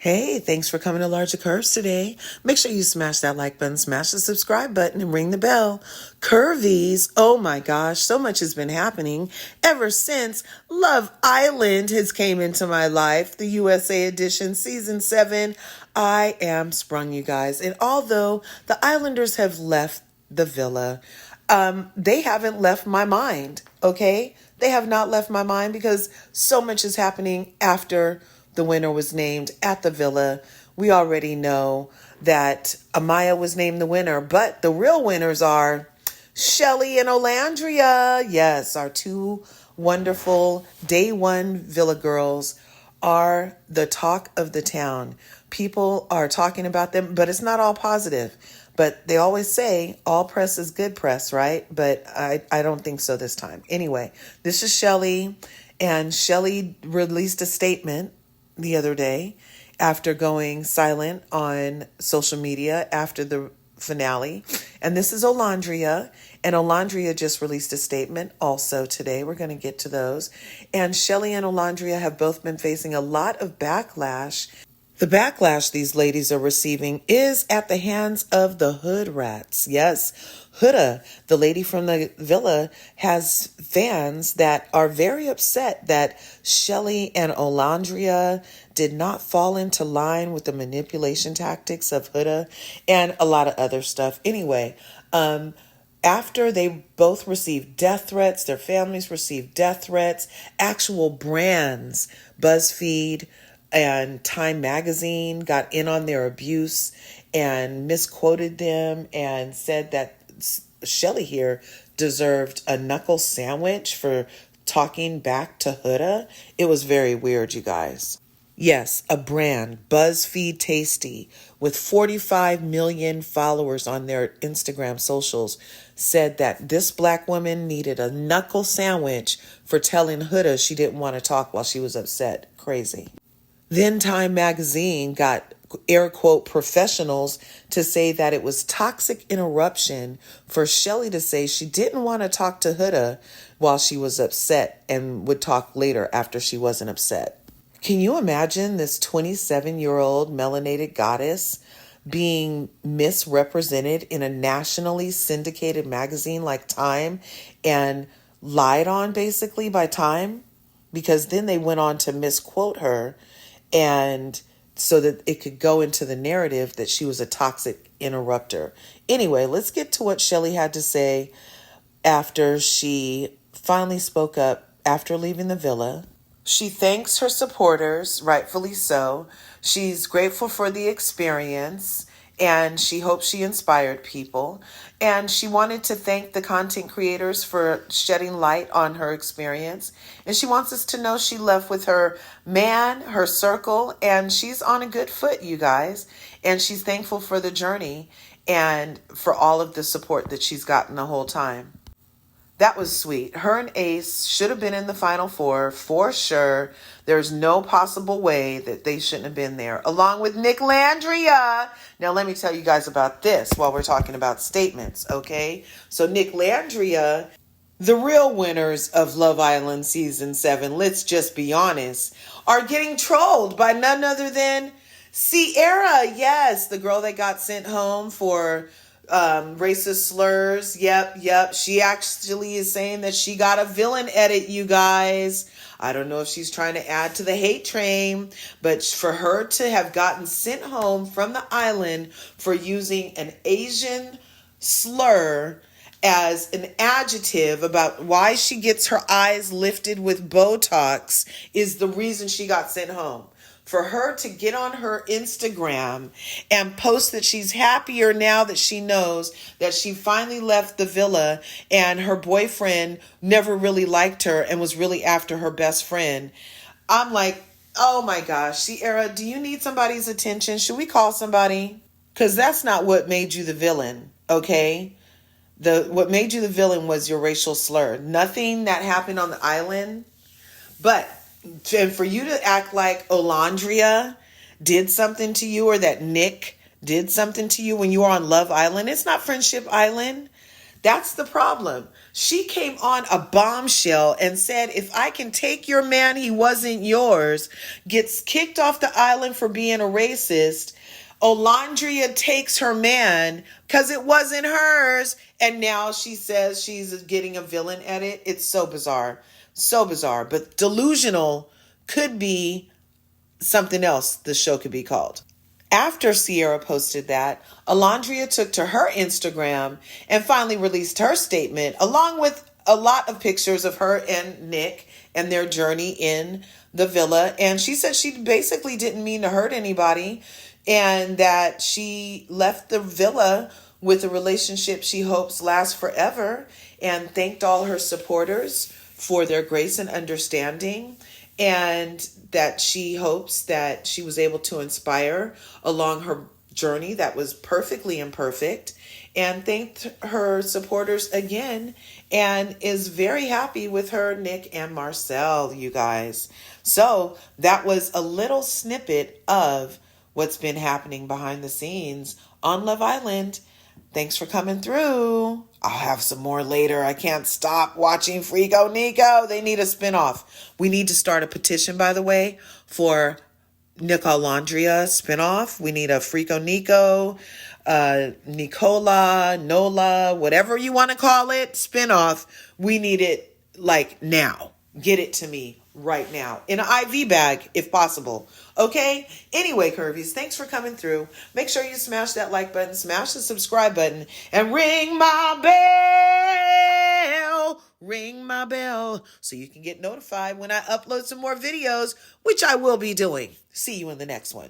Hey, thanks for coming to Larger Curves today. Make sure you smash that like button, smash the subscribe button, and ring the bell. Curvies, oh my gosh, so much has been happening ever since Love Island has came into my life, the USA edition, season 7. I am sprung, you guys. And although the Islanders have left the villa, they haven't left my mind, okay? They have not left my mind because so much is happening after the winner was named at the villa. We already know that Amaya was named the winner, but the real winners are Shelly and Olandria. Yes, our two wonderful day one villa girls are the talk of the town. People are talking about them, but it's not all positive. But they always say all press is good press, right? But I don't think so this time. Anyway, this is Shelly, and Shelly released a statement the other day after going silent on social media after the finale. And this is Olandria, and Olandria just released a statement also today. We're going to get to those. And Shelly and Olandria have both been facing a lot of backlash. The backlash these ladies are receiving is at the hands of the hood rats. Yes, Huda, the lady from the villa, has fans that are very upset that Shelly and Olandria did not fall into line with the manipulation tactics of Huda and a lot of other stuff. Anyway, after they both received death threats, their families received death threats, actual brands, BuzzFeed, and Time Magazine got in on their abuse and misquoted them and said that Shelly here deserved a knuckle sandwich for talking back to Huda. It was very weird, you guys. Yes, a brand, BuzzFeed Tasty, with 45 million followers on their Instagram socials, said that this black woman needed a knuckle sandwich for telling Huda she didn't want to talk while she was upset. Crazy. Then Time Magazine got air quote professionals to say that it was toxic interruption for Shelly to say she didn't want to talk to Huda while she was upset and would talk later after she wasn't upset. Can you imagine this 27-year-old melanated goddess being misrepresented in a nationally syndicated magazine like Time and lied on basically by Time? Because then they went on to misquote her, and so that it could go into the narrative that she was a toxic interrupter. Anyway, let's get to what Shelly had to say after she finally spoke up after leaving the villa. She thanks her supporters, rightfully so. She's grateful for the experience, and she hopes she inspired people. And she wanted to thank the content creators for shedding light on her experience. And she wants us to know she left with her man, her circle, and she's on a good foot, you guys. And she's thankful for the journey and for all of the support that she's gotten the whole time. That was sweet. Her and Ace should have been in the Final Four for sure. There's no possible way that they shouldn't have been there, along with Nick Landria. Now, let me tell you guys about this while we're talking about statements, okay? So Nick Landria, the real winners of Love Island Season 7, let's just be honest, are getting trolled by none other than Cierra. Yes, the girl that got sent home for racist slurs. Yep. She actually is saying that she got a villain edit, you guys. I don't know if she's trying to add to the hate train, but for her to have gotten sent home from the island for using an Asian slur as an adjective about why she gets her eyes lifted with Botox is the reason she got sent home. For her to get on her Instagram and post that she's happier now that she knows that she finally left the villa and her boyfriend never really liked her and was really after her best friend. I'm like, oh my gosh, Sierra, do you need somebody's attention? Should we call somebody? Because that's not what made you the villain, okay? What made you the villain was your racial slur. Nothing that happened on the island, but and for you to act like Olandria did something to you or that Nick did something to you when you were on Love Island, it's not Friendship Island. That's the problem. She came on a bombshell and said, if I can take your man, he wasn't yours, gets kicked off the island for being a racist. Olandria takes her man because it wasn't hers. And now she says she's getting a villain edit. It's so bizarre. So bizarre. But delusional could be something else the show could be called. After Cierra posted that, Alandrea took to her Instagram and finally released her statement, along with a lot of pictures of her and Nick and their journey in the villa. And she said she basically didn't mean to hurt anybody and that she left the villa with a relationship she hopes lasts forever, and thanked all her supporters for their grace and understanding, and that she hopes that she was able to inspire along her journey that was perfectly imperfect, and thanked her supporters again, and is very happy with her Nick and Marcel, you guys. So that was a little snippet of what's been happening behind the scenes on Love Island. Thanks for coming through. I'll have some more later. I can't stop watching Freako Nico. They need a spinoff. We need to start a petition, by the way, for Nick Olandria spinoff. We need a Freako Nico, Nicola, Nola, whatever you want to call it, spinoff. We need it like now. Get it to me right now in an IV bag if possible. Okay? Anyway, Curvies, thanks for coming through. Make sure you smash that like button, smash the subscribe button, and ring my bell. Ring my bell so you can get notified when I upload some more videos, which I will be doing. See you in the next one.